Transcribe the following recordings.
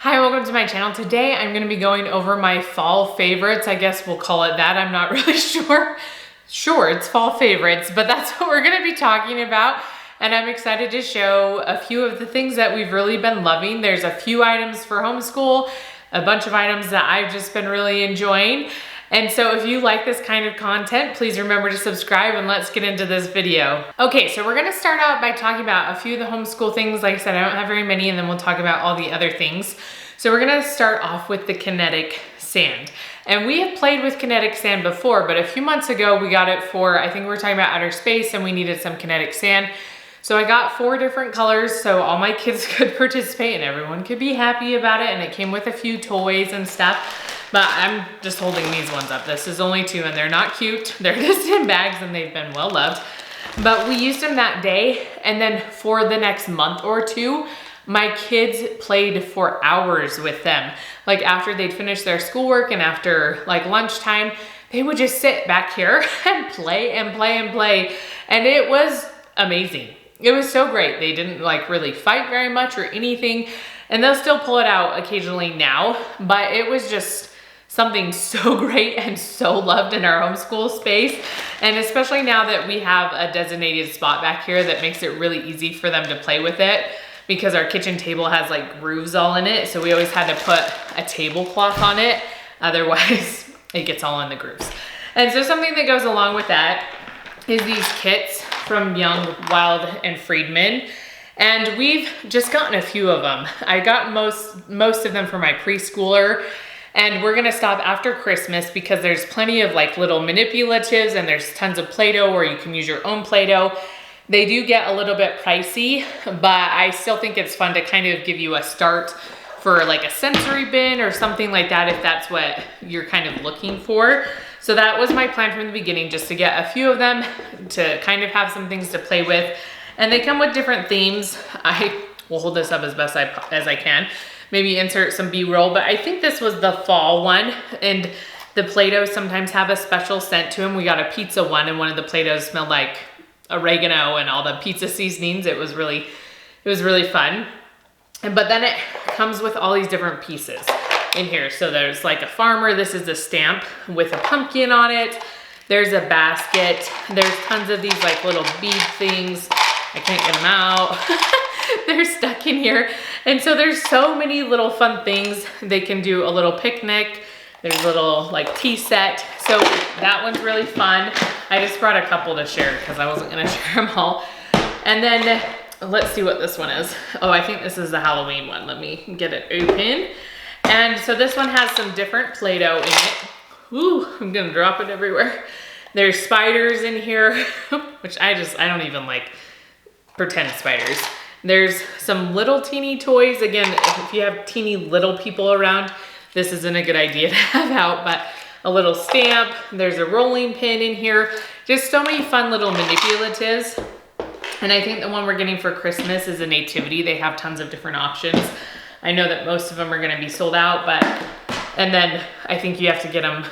Hi, welcome to my channel. Today I'm going to be going over my fall favorites. I guess we'll call it that. I'm not really sure. Sure, it's fall favorites, but that's what we're going to be talking about. And I'm excited to show a few of the things that we've really been loving. There's a few items for homeschool, a bunch of items that I've just been really enjoying. And so if you like this kind of content, please remember to subscribe and let's get into this video. Okay, so we're gonna start out by talking about a few of the homeschool things. Like I said, I don't have very many, and then we'll talk about all the other things. So we're gonna start off with the kinetic sand. And we have played with kinetic sand before, but a few months ago we got it for, I think we were talking about outer space and we needed some kinetic sand. So I got 4 different colors so all my kids could participate and everyone could be happy about it, and it came with a few toys and stuff. But I'm just holding these ones up. This is only 2 and they're not cute. They're just in bags and they've been well loved. But we used them that day, and then for the next month or 2, my kids played for hours with them. Like after they'd finished their schoolwork and after like lunchtime, they would just sit back here and play and play and play. And it was amazing. It was so great. They didn't like really fight very much or anything. And they'll still pull it out occasionally now, but it was just something so great and so loved in our homeschool space. And especially now that we have a designated spot back here that makes it really easy for them to play with it, because our kitchen table has like grooves all in it. So we always had to put a tablecloth on it. Otherwise it gets all in the grooves. And so something that goes along with that is these kits from Young, Wild, and Friedman. And we've just gotten a few of them. I got most of them for my preschooler. And we're gonna stop after Christmas because there's plenty of like little manipulatives and there's tons of Play-Doh where you can use your own Play-Doh. They do get a little bit pricey, but I still think it's fun to kind of give you a start for like a sensory bin or something like that if that's what you're kind of looking for. So that was my plan from the beginning, just to get a few of them to kind of have some things to play with. And they come with different themes. I will hold this up as best as I can. Maybe insert some B-roll, but I think this was the fall one, and the Play-Doh sometimes have a special scent to them. We got a pizza one, and one of the Play-Dohs smelled like oregano and all the pizza seasonings. It was really fun. But then it comes with all these different pieces in here. So there's like a farmer. This is a stamp with a pumpkin on it. There's a basket. There's tons of these like little bead things. I can't get them out. They're stuck in here. And so there's so many little fun things. They can do a little picnic. There's a little like tea set. So that one's really fun. I just brought a couple to share because I wasn't gonna share them all. And then let's see what this one is. Oh, I think this is the Halloween one. Let me get it open. And so this one has some different Play-Doh in it. Ooh, I'm gonna drop it everywhere. There's spiders in here, which I don't even like pretend spiders. There's some little teeny toys. Again, if you have teeny little people around, this isn't a good idea to have out, but a little stamp. There's a rolling pin in here. Just so many fun little manipulatives. And I think the one we're getting for Christmas is a nativity. They have tons of different options. I know that most of them are gonna be sold out, and then I think you have to get them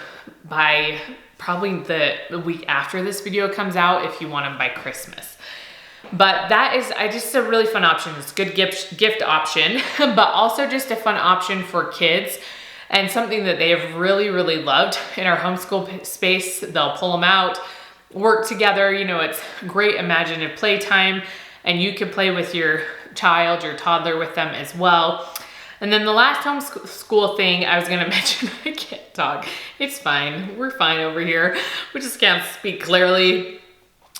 by probably the week after this video comes out if you want them by Christmas. But that is just a really fun option. It's a good gift option, but also just a fun option for kids and something that they have really, really loved in our homeschool space. They'll pull them out, work together. You know, it's great imaginative playtime, and you can play with your child, your toddler with them as well. And then the last homeschool thing I was gonna mention, I can't talk. It's fine, we're fine over here. We just can't speak clearly,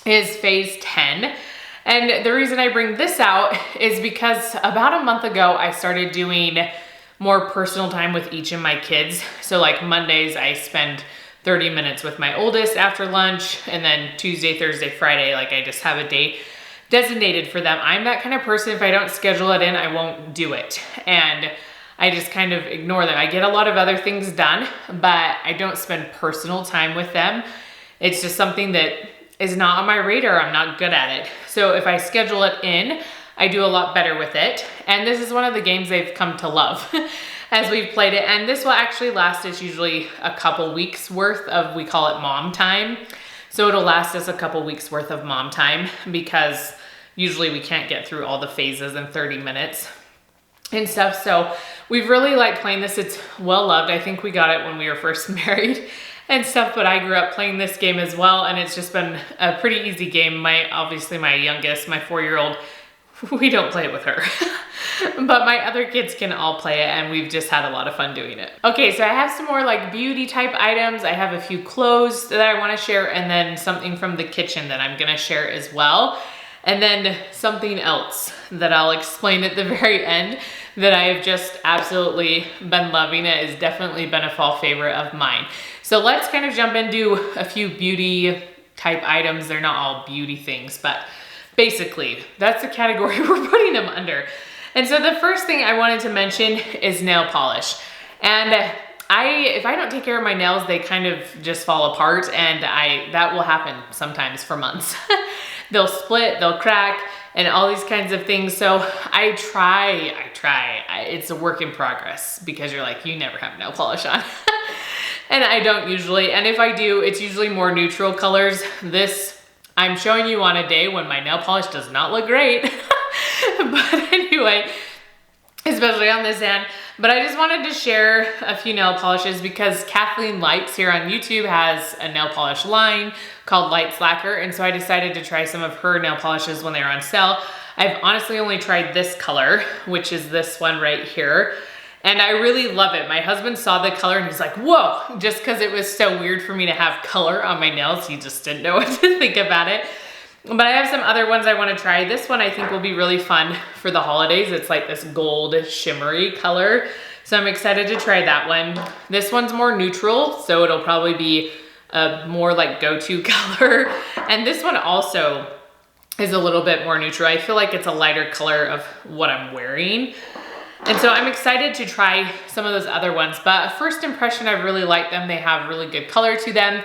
is phase 10. And the reason I bring this out is because about a month ago, I started doing more personal time with each of my kids. So like Mondays, I spend 30 minutes with my oldest after lunch, and then Tuesday, Thursday, Friday, like I just have a day designated for them. I'm that kind of person, if I don't schedule it in, I won't do it. And I just kind of ignore them. I get a lot of other things done, but I don't spend personal time with them. It's just something that is not on my radar. I'm not good at it. So if I schedule it in, I do a lot better with it. And this is one of the games they've come to love as we've played it. And this will actually last us usually a couple weeks worth of, we call it mom time. So it'll last us a couple weeks worth of mom time because usually we can't get through all the phases in 30 minutes. and stuff. So we've really liked playing this. It's well loved. I think we got it when we were first married and stuff, but I grew up playing this game as well, and it's just been a pretty easy game. Obviously my youngest, my 4-year-old, we don't play it with her. But my other kids can all play it, and we've just had a lot of fun doing it. Okay, so I have some more like beauty type items. I have a few clothes that I want to share, and then something from the kitchen that I'm gonna share as well. And then something else that I'll explain at the very end that I have just absolutely been loving. It has definitely been a fall favorite of mine. So let's kind of jump into a few beauty type items. They're not all beauty things, but basically that's the category we're putting them under. And so the first thing I wanted to mention is nail polish. And if I don't take care of my nails, they kind of just fall apart, and that will happen sometimes for months. They'll split, they'll crack, and all these kinds of things. So I try. It's a work in progress, because you're like, you never have nail polish on. And I don't usually, and if I do, it's usually more neutral colors. This, I'm showing you on a day when my nail polish does not look great. But anyway, especially on this hand. But I just wanted to share a few nail polishes because Kathleen Lights here on YouTube has a nail polish line called Light Slacker. And so I decided to try some of her nail polishes when they were on sale. I've honestly only tried this color, which is this one right here. And I really love it. My husband saw the color and he's like, whoa, just because it was so weird for me to have color on my nails. He just didn't know what to think about it. But I have some other ones I want to try. This one I think will be really fun for the holidays. It's like this gold shimmery color. So I'm excited to try that one. This one's more neutral, so it'll probably be a more like go-to color. And this one also is a little bit more neutral. I feel like it's a lighter color of what I'm wearing. And so I'm excited to try some of those other ones. But first impression, I really like them. They have really good color to them.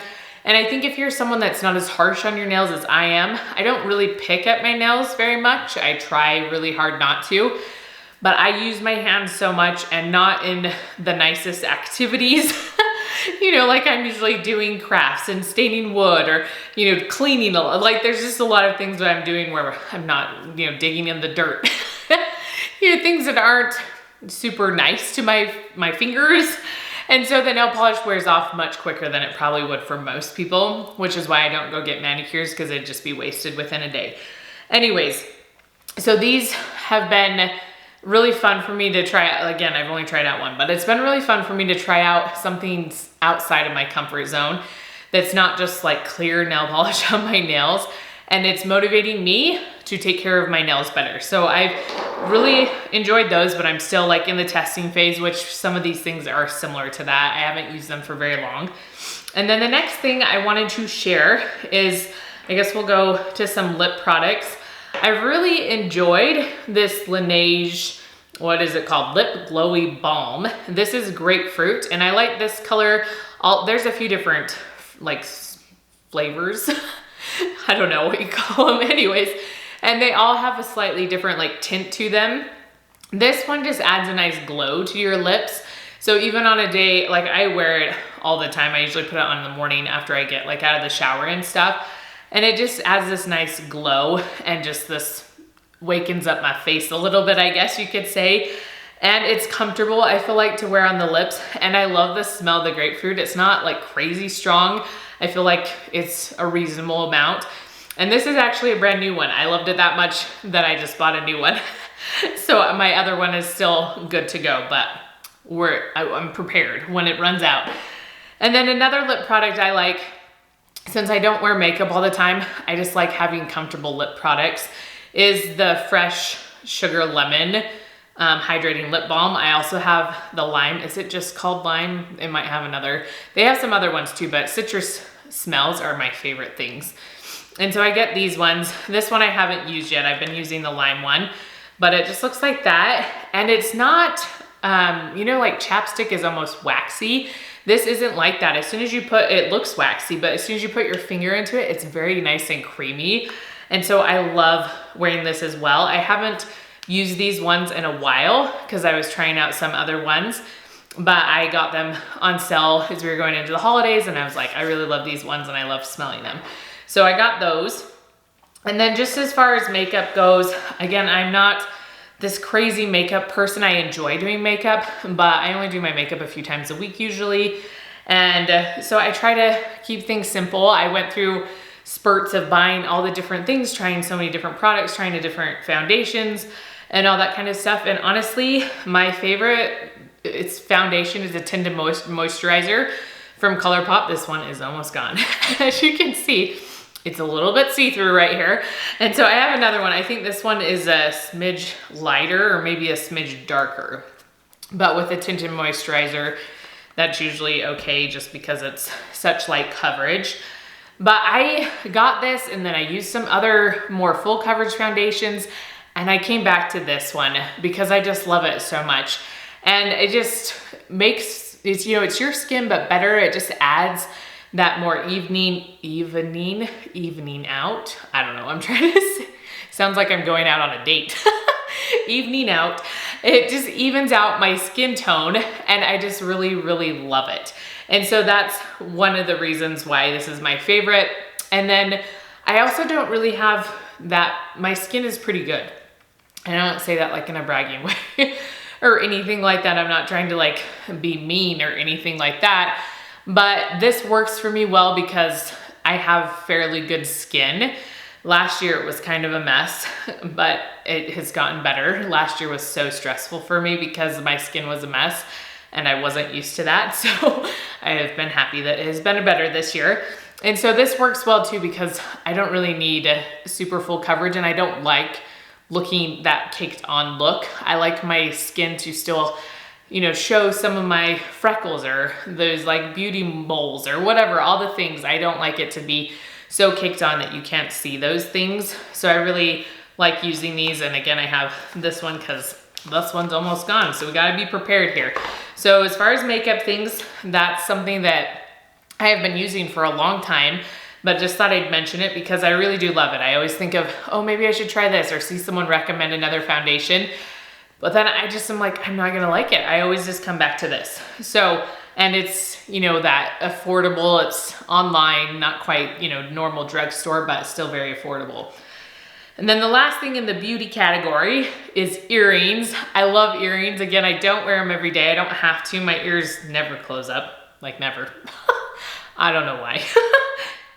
And I think if you're someone that's not as harsh on your nails as I am, I don't really pick at my nails very much. I try really hard not to, but I use my hands so much, and not in the nicest activities. You know, like I'm usually doing crafts and staining wood, or, you know, cleaning. Like there's just a lot of things that I'm doing where I'm not, you know, digging in the dirt. You know, things that aren't super nice to my fingers. And so the nail polish wears off much quicker than it probably would for most people, which is why I don't go get manicures, because it'd just be wasted within a day. Anyways, so these have been really fun for me to try out. Again, I've only tried out one, but it's been really fun for me to try out something outside of my comfort zone that's not just like clear nail polish on my nails. And it's motivating me to take care of my nails better. So I've really enjoyed those, but I'm still like in the testing phase, which some of these things are similar to that. I haven't used them for very long. And then the next thing I wanted to share is, I guess we'll go to some lip products. I've really enjoyed this Laneige, what is it called? Lip Glowy Balm. This is grapefruit, and I like this color. There's a few different like flavors. I don't know what you call them anyways. And they all have a slightly different like tint to them. This one just adds a nice glow to your lips. So even on a day, like I wear it all the time. I usually put it on in the morning after I get like out of the shower and stuff. And it just adds this nice glow, and just this wakens up my face a little bit, I guess you could say. And it's comfortable, I feel like, to wear on the lips. And I love the smell of the grapefruit. It's not like crazy strong. I feel like it's a reasonable amount. And this is actually a brand new one. I loved it that much that I just bought a new one. So my other one is still good to go, but I'm prepared when it runs out. And then another lip product I like, since I don't wear makeup all the time, I just like having comfortable lip products, is the Fresh Sugar Lemon hydrating lip balm. I also have the lime. Is it just called lime? It might have another. They have some other ones too, but citrus smells are my favorite things. And so I get these ones. This one I haven't used yet. I've been using the lime one, but it just looks like that. And it's not, you know, like chapstick is almost waxy. This isn't like that. As soon as you put, it looks waxy, but as soon as you put your finger into it, it's very nice and creamy. And so I love wearing this as well. I haven't used these ones in a while because I was trying out some other ones, but I got them on sale as we were going into the holidays, and I was like, I really love these ones and I love smelling them. So I got those. And then just as far as makeup goes, again, I'm not this crazy makeup person. I enjoy doing makeup, but I only do my makeup a few times a week usually. And so I try to keep things simple. I went through spurts of buying all the different things, trying so many different products, trying the different foundations and all that kind of stuff. And honestly, my favorite foundation is a tinted moisturizer from Colourpop. This one is almost gone. As you can see, it's a little bit see-through right here. And so I have another one. I think this one is a smidge lighter or maybe a smidge darker. But with a tinted moisturizer, that's usually okay just because it's such light coverage. But I got this and then I used some other more full coverage foundations and I came back to this one because I just love it so much. And it just makes, it's your skin but better. It just adds that more evening out. I don't know, I'm trying to say, sounds like I'm going out on a date. Evening out. It just evens out my skin tone and I just really, really love it. And so that's one of the reasons why this is my favorite. And then I also don't really have that, my skin is pretty good. And I don't say that like in a bragging way or anything like that. I'm not trying to like be mean or anything like that. But this works for me well because I have fairly good skin. Last year it was kind of a mess, but it has gotten better. Last year was so stressful for me because my skin was a mess and I wasn't used to that. So I have been happy that it has been better this year. And so this works well too because I don't really need super full coverage and I don't like looking that caked on look. I like my skin to still, show some of my freckles or those like beauty moles or whatever, all the things. I don't like it to be so caked on that you can't see those things. So I really like using these. And again, I have this one because this one's almost gone. So we gotta be prepared here. So as far as makeup things, that's something that I have been using for a long time, but just thought I'd mention it because I really do love it. I always think of, oh, maybe I should try this or see someone recommend another foundation. But then I'm like, I'm not gonna like it. I always just come back to this. So, and it's, that affordable, it's online, not quite, normal drugstore, but still very affordable. And then the last thing in the beauty category is earrings. I love earrings. Again, I don't wear them every day. I don't have to. My ears never close up, like never. I don't know why,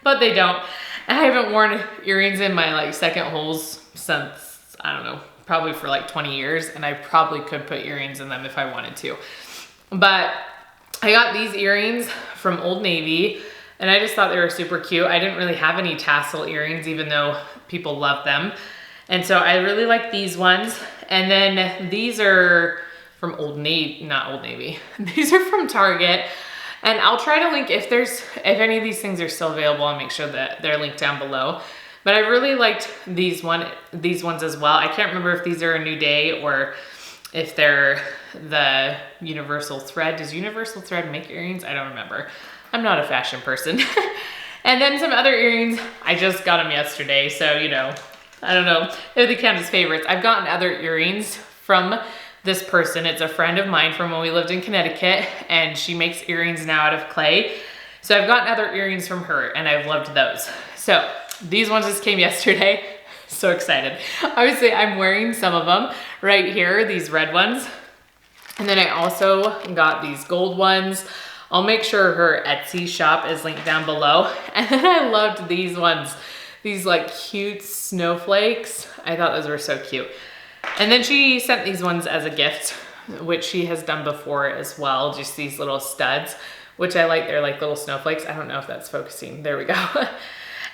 but they don't. I haven't worn earrings in my like second holes since, I don't know, probably for like 20 years. And I probably could put earrings in them if I wanted to. But I got these earrings from Old Navy and I just thought they were super cute. I didn't really have any tassel earrings, even though people love them. And so I really like these ones. And then these are from Old Navy, not Old Navy. These are from Target. And I'll try to link if any of these things are still available, I'll make sure that they're linked down below. But I really liked these ones as well. I can't remember if these are a New Day or if they're the Universal Thread. Does Universal Thread make earrings? I don't remember. I'm not a fashion person. And then some other earrings, I just got them yesterday. So, I don't know if they count as favorites. I've gotten other earrings from this person. It's a friend of mine from when we lived in Connecticut and she makes earrings now out of clay. So I've gotten other earrings from her and I've loved those. So these ones just came yesterday. So excited. Obviously I'm wearing some of them right here, these red ones. And then I also got these gold ones. I'll make sure her Etsy shop is linked down below. And then I loved these ones, these like cute snowflakes. I thought those were so cute. And then she sent these ones as a gift, which she has done before as well. Just these little studs, which I like. They're like little snowflakes. I don't know if that's focusing. There we go.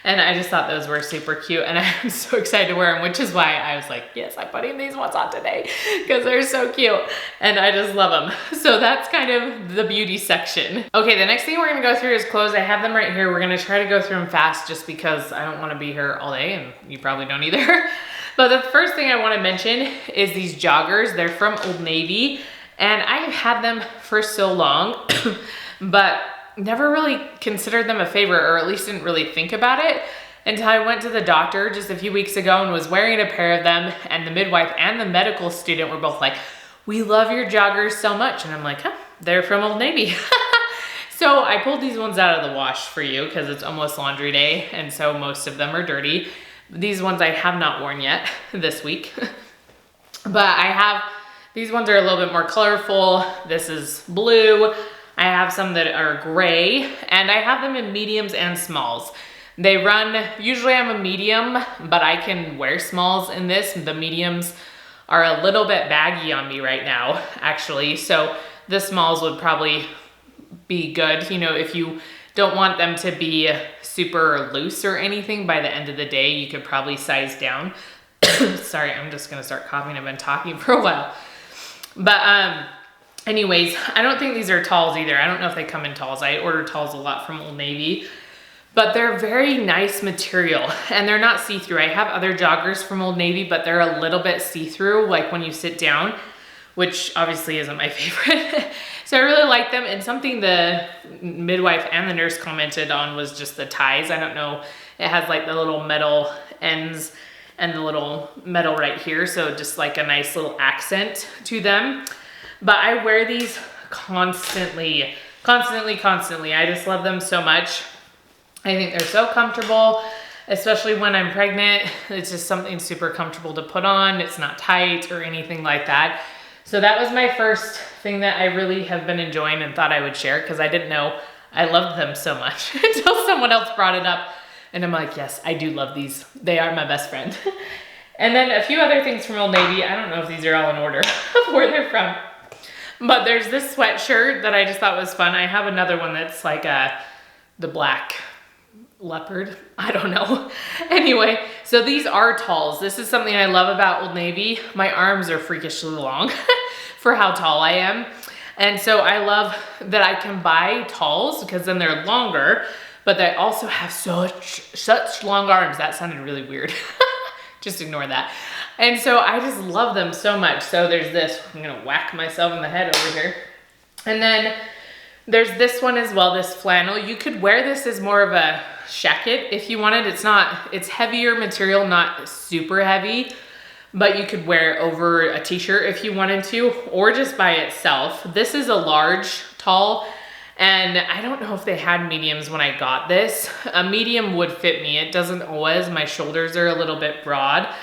And I just thought those were super cute and I'm so excited to wear them, which is why I was like, yes, I'm putting these ones on today because they're so cute and I just love them. So that's kind of the beauty section. Okay, the next thing we're gonna go through is clothes. I have them right here. We're gonna try to go through them fast just because I don't wanna be here all day and you probably don't either. But the first thing I wanna mention is these joggers. They're from Old Navy and I've had them for so long, but never really considered them a favorite, or at least didn't really think about it until I went to the doctor just a few weeks ago and was wearing a pair of them, and the midwife and the medical student were both like, we love your joggers so much. And I'm like, huh, they're from Old Navy. So I pulled these ones out of the wash for you because it's almost laundry day and so most of them are dirty. These ones I have not worn yet this week. But I have, these ones are a little bit more colorful. This is blue. I have some that are gray, and I have them in mediums and smalls. They run, usually I'm a medium, but I can wear smalls in this. The mediums are a little bit baggy on me right now, actually. So the smalls would probably be good, you know, if you don't want them to be super loose or anything. By the end of the day, you could probably size down. Sorry, I'm just gonna start coughing. I've been talking for a while. But anyways, I don't think these are talls either. I don't know if they come in talls. I order talls a lot from Old Navy, but they're very nice material and they're not see-through. I have other joggers from Old Navy, but they're a little bit see-through, like when you sit down, which obviously isn't my favorite. So I really like them. And something the midwife and the nurse commented on was just the ties. I don't know, it has like the little metal ends and the little metal right here. So just like a nice little accent to them. But I wear these constantly. I just love them so much. I think they're so comfortable, especially when I'm pregnant. It's just something super comfortable to put on. It's not tight or anything like that. So that was my first thing that I really have been enjoying and thought I would share, because I didn't know I loved them so much until someone else brought it up. And I'm like, yes, I do love these. They are my best friend. And then a few other things from Old Navy. I don't know if these are all in order of where they're from. But there's this sweatshirt that I just thought was fun. I have another one that's like the black leopard. I don't know. Anyway, so these are talls. This is something I love about Old Navy. My arms are freakishly long for how tall I am. And so I love that I can buy talls because then they're longer, but they also have such long arms. That sounded really weird. Just ignore that. And so I just love them so much. So there's this, I'm gonna whack myself in the head over here. And then there's this one as well, this flannel. You could wear this as more of a jacket if you wanted. It's heavier material, not super heavy, but you could wear it over a t-shirt if you wanted to, or just by itself. This is a large tall, and I don't know if they had mediums when I got this. A medium would fit me. It doesn't always. My shoulders are a little bit broad.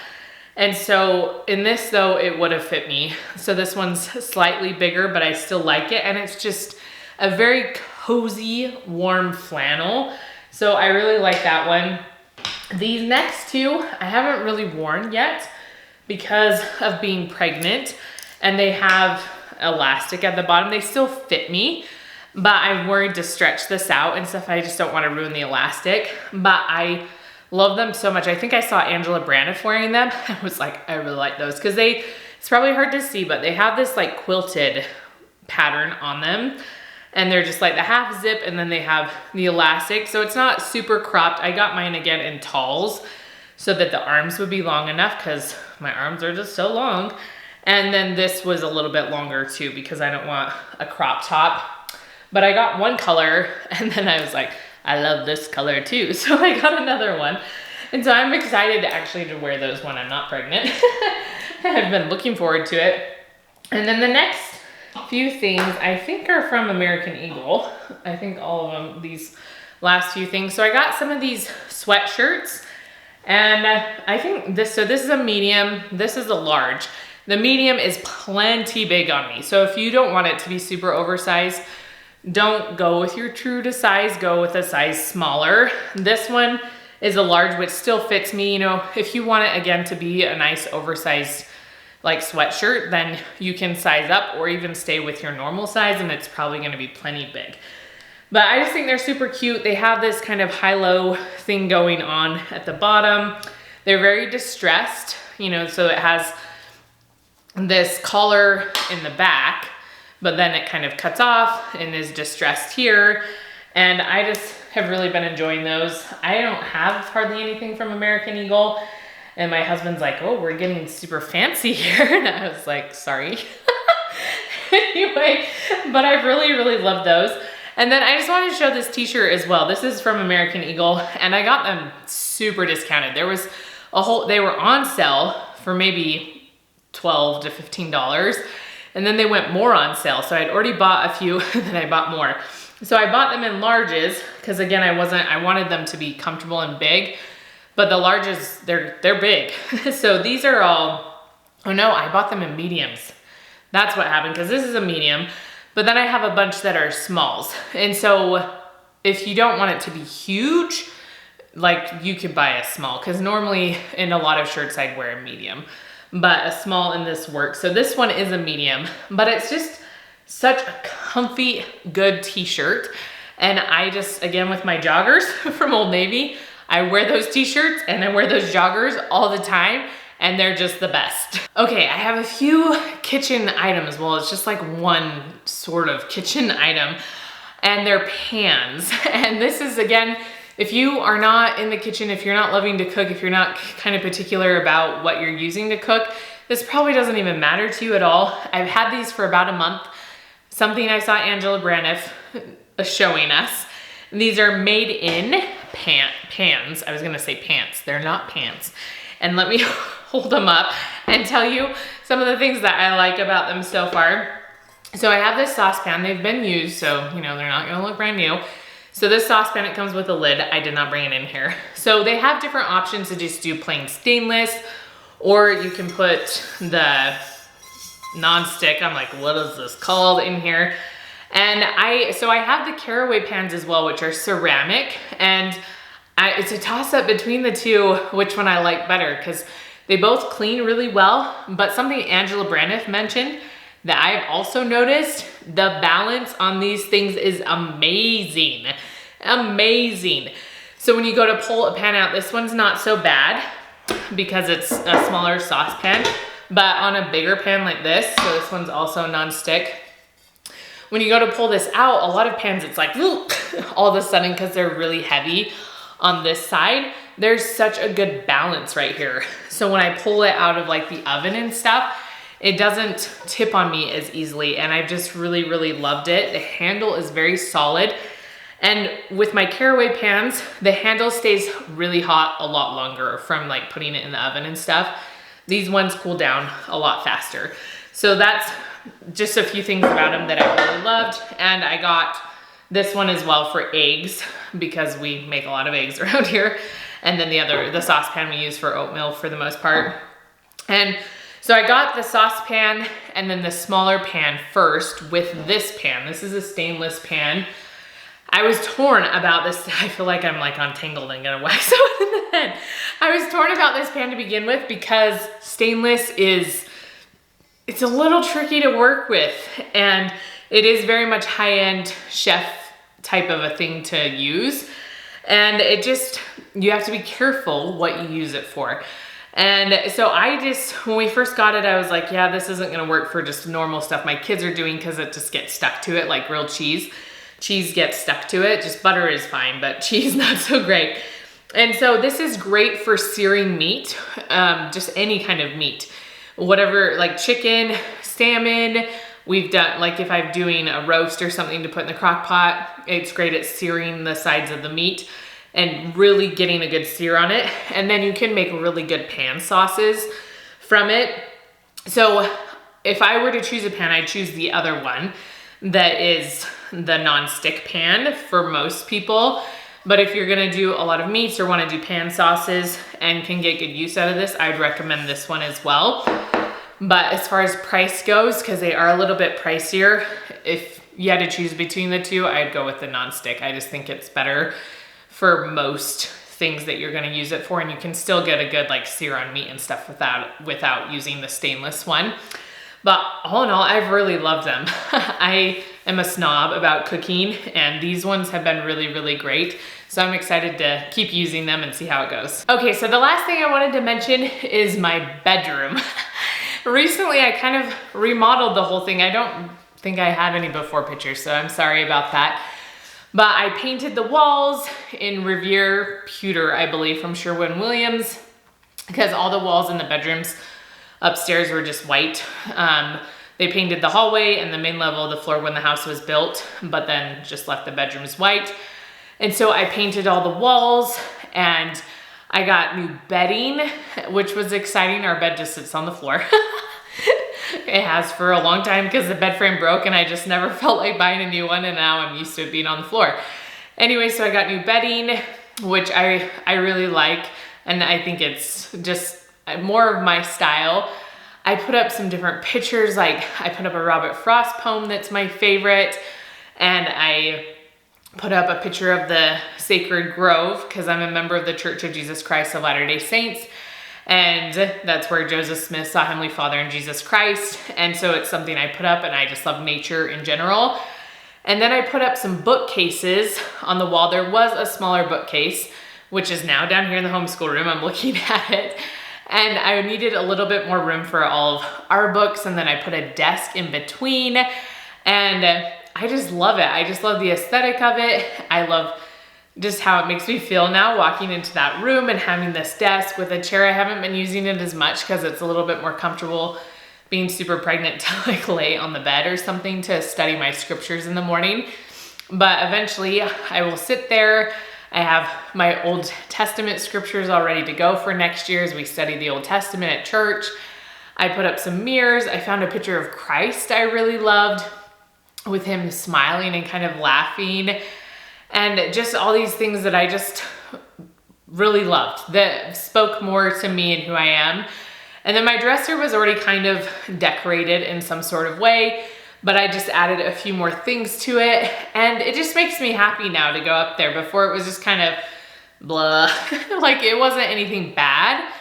And so in this though, it would have fit me. So this one's slightly bigger, but I still like it. And it's just a very cozy, warm flannel. So I really like that one. These next two, I haven't really worn yet because of being pregnant, and they have elastic at the bottom. They still fit me, but I'm worried to stretch this out and stuff. I just don't want to ruin the elastic, but I love them so much. I think I saw Angela Braniff wearing them. I was like, I really like those because it's probably hard to see, but they have this like quilted pattern on them. And they're just like the half zip, and then they have the elastic. So it's not super cropped. I got mine again in talls so that the arms would be long enough because my arms are just so long. And then this was a little bit longer too because I don't want a crop top. But I got one color and then I was like, I love this color too. So I got another one. And so I'm excited actually to wear those when I'm not pregnant. I've been looking forward to it. And then the next few things I think are from American Eagle. I think all of them, these last few things. So I got some of these sweatshirts, and I think this is a medium, this is a large. The medium is plenty big on me. So if you don't want it to be super oversized, don't go with your true to size, go with a size smaller. This one is a large, which still fits me. You know, if you want it again to be a nice oversized like sweatshirt, then you can size up or even stay with your normal size, and it's probably gonna be plenty big. But I just think they're super cute. They have this kind of high-low thing going on at the bottom. They're very distressed, you know, so it has this collar in the back, but then it kind of cuts off and is distressed here. And I just have really been enjoying those. I don't have hardly anything from American Eagle. And my husband's like, oh, we're getting super fancy here. And I was like, sorry. Anyway, but I really, really love those. And then I just wanted to show this t-shirt as well. This is from American Eagle, and I got them super discounted. There was they were on sale for maybe $12 to $15. And then they went more on sale. So I'd already bought a few, and then I bought more. So I bought them in larges, because again, I wanted them to be comfortable and big. But the larges, they're big. So these are all Oh no, I bought them in mediums. That's what happened, because this is a medium, but then I have a bunch that are smalls. And so if you don't want it to be huge, like you could buy a small, because normally in a lot of shirts I'd wear a medium, but a small in this works. So this one is a medium, but it's just such a comfy, good t-shirt. And I just, again, with my joggers from Old Navy, I wear those t-shirts and I wear those joggers all the time, and they're just the best. Okay, I have a few kitchen items. Well, it's just like one sort of kitchen item, and they're pans. And this is, again, if you are not in the kitchen, if you're not loving to cook, if you're not kind of particular about what you're using to cook, this probably doesn't even matter to you at all. I've had these for about a month. Something I saw Angela Braniff showing us. These are made in pans. I was gonna say pants, they're not pants. And let me hold them up and tell you some of the things that I like about them so far. So I have this saucepan, they've been used, so you know, they're not gonna look brand new. So this saucepan, it comes with a lid. I did not bring it in here. So they have different options to just do plain stainless, or you can put the non-stick, I'm like, what is this called, in here? And so I have the caraway pans as well, which are ceramic, and it's a toss-up between the two, which one I like better, because they both clean really well. But something Angela Braniff mentioned that I've also noticed, the balance on these things is amazing. Amazing. So when you go to pull a pan out, this one's not so bad because it's a smaller saucepan, but on a bigger pan like this, so this one's also non-stick, when you go to pull this out, a lot of pans, it's like all of a sudden, because they're really heavy on this side, there's such a good balance right here. So when I pull it out of like the oven and stuff, it doesn't tip on me as easily, and I've just really, really loved it. The handle is very solid, and with my caraway pans, the handle stays really hot a lot longer from like putting it in the oven and stuff. These ones cool down a lot faster. So that's just a few things about them that I really loved. And I got this one as well for eggs, because we make a lot of eggs around here. And then the saucepan we use for oatmeal for the most part. And so I got the saucepan and then the smaller pan first with this pan. This is a stainless pan. I was torn about this. I feel like I'm like on Tangled and gonna whack someone in the head. I was torn about this pan to begin with because stainless it's a little tricky to work with, and it is very much high-end chef type of a thing to use. And you have to be careful what you use it for. And so when we first got it, I was like, yeah, this isn't gonna work for just normal stuff my kids are doing, because it just gets stuck to it, like grilled cheese. Cheese gets stuck to it, just butter is fine, but cheese not so great. And so this is great for searing meat, just any kind of meat. Whatever, like chicken, salmon, we've done, like if I'm doing a roast or something to put in the crock pot, it's great at searing the sides of the meat and really getting a good sear on it. And then you can make really good pan sauces from it. So if I were to choose a pan, I'd choose the other one that is the non-stick pan for most people. But if you're gonna do a lot of meats or wanna do pan sauces and can get good use out of this, I'd recommend this one as well. But as far as price goes, because they are a little bit pricier, if you had to choose between the two, I'd go with the non-stick. I just think it's better for most things that you're gonna use it for, and you can still get a good like sear on meat and stuff without using the stainless one. But all in all, I've really loved them. I am a snob about cooking, and these ones have been really, really great. So I'm excited to keep using them and see how it goes. Okay, so the last thing I wanted to mention is my bedroom. Recently, I kind of remodeled the whole thing. I don't think I have any before pictures, so I'm sorry about that. But I painted the walls in Riviere Pewter, I believe, from Sherwin-Williams, because all the walls in the bedrooms upstairs were just white. They painted the hallway and the main level of the floor when the house was built, but then just left the bedrooms white. And so I painted all the walls, and I got new bedding, which was exciting. Our bed just sits on the floor. It has for a long time because the bed frame broke, and I just never felt like buying a new one, and now I'm used to it being on the floor. Anyway, so I got new bedding, which I really like, and I think it's just more of my style. I put up some different pictures, like I put up a Robert Frost poem that's my favorite, and I put up a picture of the Sacred Grove because I'm a member of the Church of Jesus Christ of Latter-day Saints, and that's where Joseph Smith saw Heavenly Father and Jesus Christ, and so it's something I put up, and I just love nature in general. And then I put up some bookcases on the wall. There was a smaller bookcase, which is now down here in the homeschool room. I'm looking at it. And I needed a little bit more room for all of our books, and then I put a desk in between, and I just love it. I just love the aesthetic of it. I love just how it makes me feel now walking into that room and having this desk with a chair. I haven't been using it as much because it's a little bit more comfortable being super pregnant to like lay on the bed or something to study my scriptures in the morning. But eventually I will sit there. I have my Old Testament scriptures all ready to go for next year as we study the Old Testament at church. I put up some mirrors. I found a picture of Christ I really loved with him smiling and kind of laughing, and just all these things that I just really loved that spoke more to me and who I am. And then my dresser was already kind of decorated in some sort of way, but I just added a few more things to it, and it just makes me happy now to go up there. Before it was just kind of blah, like it wasn't anything bad,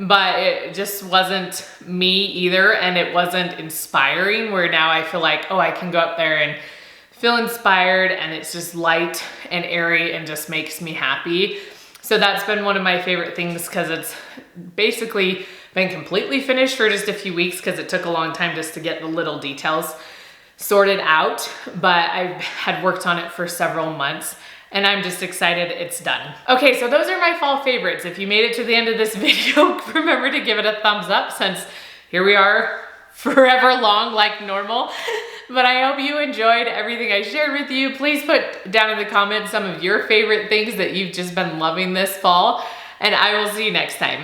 but it just wasn't me either, and it wasn't inspiring, where now I feel like, oh, I can go up there and feel inspired, and it's just light and airy and just makes me happy. So that's been one of my favorite things, because it's basically been completely finished for just a few weeks because it took a long time just to get the little details sorted out, but I had worked on it for several months, and I'm just excited it's done. Okay, so those are my fall favorites. If you made it to the end of this video, remember to give it a thumbs up, since here we are forever long like normal. But I hope you enjoyed everything I shared with you. Please put down in the comments some of your favorite things that you've just been loving this fall, and I will see you next time.